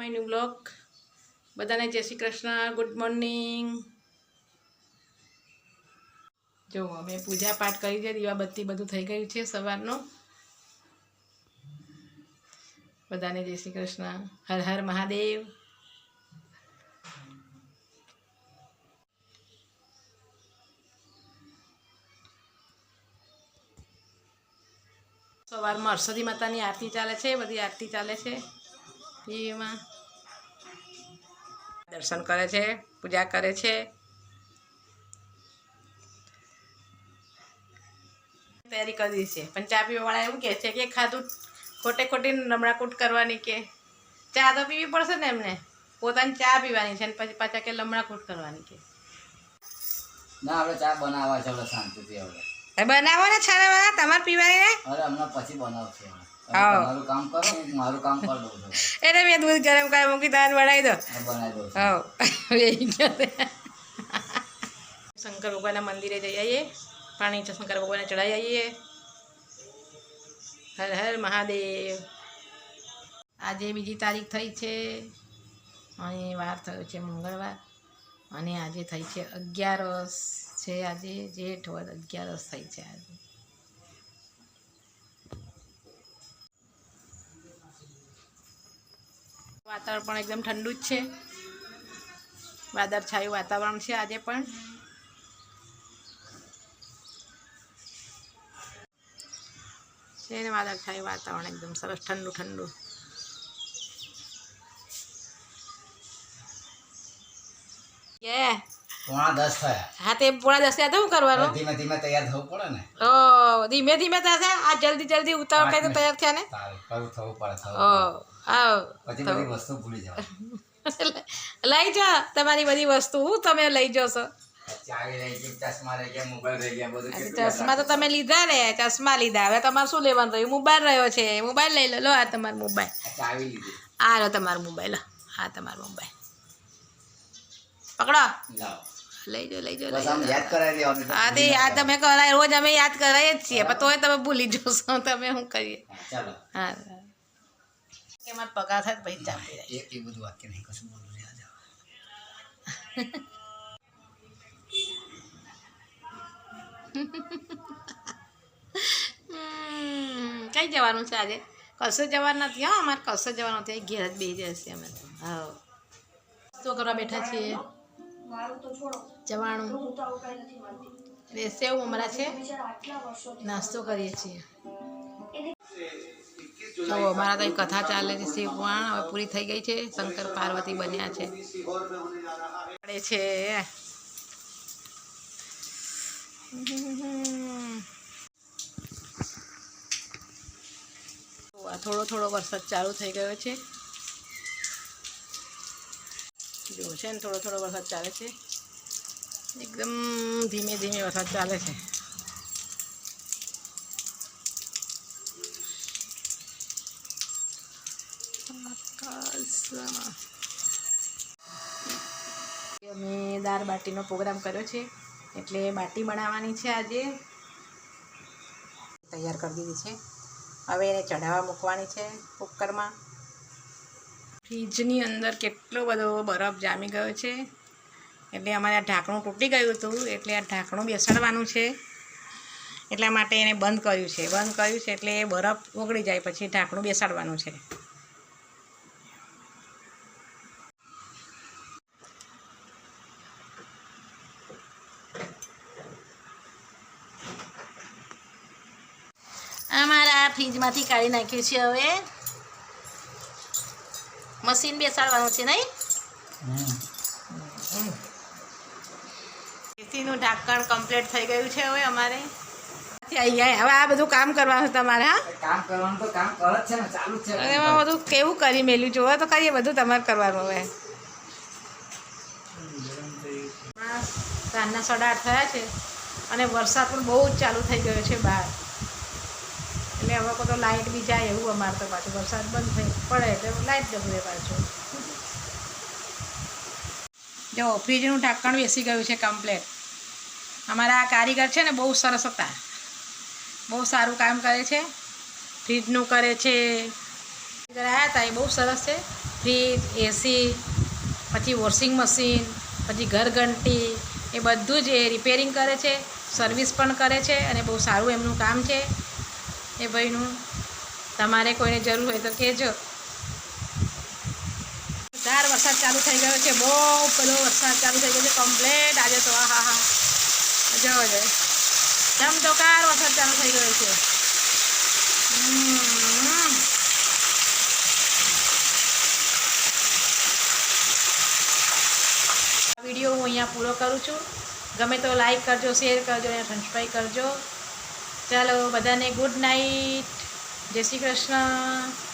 My new blog. બધાને જય Shri Krishna, good morning. જો અમે પૂજા પાઠ કરી છે, દીવાબત્તી બધું થઈ ગયું છે સવારનું. બધાને જય શ્રી કૃષ્ણ, હર હર મહાદેવ. સવારમાં હરસદી માતાની આરતી ચાલે છે, બધી આરતી ચાલે છે. એમાં દર્શન કરે છે, પૂજા કરે છે. તૈયારી કરી દીધી છે, પણ ચા પીવાવાળા એવું કહે છે કે ખાધું ખોટે ખોટી લમણાકૂટ કરવાની, કે ચા તો પીવી પડશે ને એમને. પોતાની ચા પીવાની છે ને પછી પાછા કે લમણાકૂટ કરવાની કે ના. આપણે ચા બનાવવા છે, આપણે શાંતિથી હવે બનાવો ને છાના વાળા તમારે પીવાની ને. અરે હમણાં પછી બનાવશે. તમારું કામ કરો, હું મારું કામ કરી દઉં છું. એટલે મેં દૂધ ગરમ કરી મૂકી તાર બનાવી દો. બનાવી દઉં. હા, શંકર ભગવાનના મંદિરે જઈ આવીએ, પાણી શંકર ભગવાનને ચડાવી આવીએ. હર હર મહાદેવ. આજે બીજી તારીખ થઈ છે અને વાર થયો છે મંગળવાર, અને આજે થઈ છે 11 છે. આજે જેઠ વદ 11 થઈ છે આજે. વાતાવરણ પણ એકદમ ઠંડુ જ છે, વાદળછાયું વાતાવરણ છે આજે પણ. છે ને વાદળછાયું વાતાવરણ એકદમ સરસ ઠંડુ ઠંડુ. પોણા 10 થયા. હા, તે પોણા 10 થયા તો શું કરવાનું? ધીમે ધીમે તૈયાર થવું પડે ને. ઓ ધીમે ધીમે થશે. આ જલ્દી જલ્દી ઉતાવળ કઈ તો તૈયાર થયા ને. થવું પડે. પછી બધી વસ્તુ ભૂલી જવાય. લઈ જાઓ તમારી બધી વસ્તુ, તમે લઈ જશો. ચાવી લઈ ગઈ, ચશ્મા લઈ ગયા, મોબાઈલ લઈ ગયા, બધું. ચશ્મા તો તમે લીધા ને, ચશ્મા લીધા. હવે તમારે શું લેવાનું રહ્યું? મોબાઈલ રહ્યો છે, મોબાઈલ લઈ લો. આ તમારો મોબાઈલ. ચાવી લીધી. આ લો તમારો મોબાઈલ. હા, તમારો મોબાઈલ પકડો. લઈ જાઓ. બસ આમ યાદ કરાવી દેવાનું. હા, તે યાદ તમે કરાય, રોજ અમે યાદ કરાવીએ જ છીએ, પણ તોય તમે ભૂલી જશો. તમે શું કરીએ? ચાલો. હા, કે મારે પગાર થાય પછી ચાપી જાય. એ બધું વાક્ય નહીં, કશું બોલું નહીં. કઈ જવાનું છે આજે? કશે જવાનું નથી. હા, અમારે કશે જવાનું નથી. ઘેર જ બેસી જશે અમે તો. હા, શું કરવા બેઠા છીએ? જવાનું સેવ મમરા છે, નાસ્તો કરીએ છીએ. તો અમારા તો કથા ચાલે છે. શિવ પુરાણ હવે પૂરી થઈ ગઈ છે. શંકર પાર્વતી બન્યા છે. થોડો થોડો વરસાદ ચાલુ થઈ ગયો છે. જો છે ને, થોડો થોડો વરસાદ ચાલે છે. એકદમ ધીમે ધીમે વરસાદ ચાલે છે. અમે દાળ બાટીનો પ્રોગ્રામ કર્યો છે, એટલે બાટી બનાવવાની છે આજે. તૈયાર કરી દીધી છે. હવે એને ચઢાવવા મૂકવાની છે કુકરમાં. ફ્રીજની અંદર કેટલો બધો બરફ જામી ગયો છે, એટલે અમારે આ ઢાંકણું તૂટી ગયું હતું, એટલે આ ઢાંકણું બેસાડવાનું છે. એટલા માટે એને બંધ કર્યું છે. એટલે એ બરફ ઓગળી જાય પછી ઢાંકણું બેસાડવાનું છે. અમારા ફ્રીજમાંથી કાઢી નાખ્યું છે. હવે મશીન બેસાડવાનું છે નહીં? એસીનું ઢાંકણ કમ્પ્લીટ થઈ ગયું છે. હવે અમારે હવે આ બધું કામ કરવાનું તમારે. હા, કામ કરવાનું તો કામ કરે છે ને, ચાલુ છે. એમાં બધું કેવું કરી મેલ્યું જોવો તો કરીએ. બધું તમારે કરવાનું. હવે સાંજના 8:30 થયા છે અને વરસાદ પણ બહુ જ ચાલુ થઈ ગયો છે બહાર. એટલે હવે કોઈ તો લાઇટ બી જાય એવું અમારે તો. પાછું વરસાદ બંધ થઈ પડે એટલે લાઇટ જતું રહે પાછું. જો ફ્રીજનું ઢાંકણ બેસી ગયું છે કમ્પ્લેટ. અમારા આ કારીગર છે ને, બહુ સરસ હતા. બહુ સારું કામ કરે છે. ફ્રીજનું કરે છે. આવ્યા હતા, એ બહુ સરસ છે. ફ્રીજ, એસી, પછી વોશિંગ મશીન, પછી ઘરઘંટી, એ બધું જ એ રિપેરિંગ કરે છે, સર્વિસ પણ કરે છે અને બહુ સારું એમનું કામ છે એ ભાઈનું. તમારે કોઈને જરૂર હોય તો કહેજો. જોરદાર વરસાદ ચાલુ થઈ ગયો છે, બહુ પેલો વરસાદ ચાલુ થઈ ગયો છે કમ્પ્લેટ આજે તો. હા હા હા, જો ધમધોકાર વરસાદ ચાલુ થઈ ગયો છે. વિડીયો હું અહીંયા પૂરો કરું છું. ગમે તો લાઈક કરજો, શેર કરજો અને સબસ્ક્રાઈબ કરજો. ચાલો બધાને ગુડ નાઇટ, જય શ્રી કૃષ્ણ.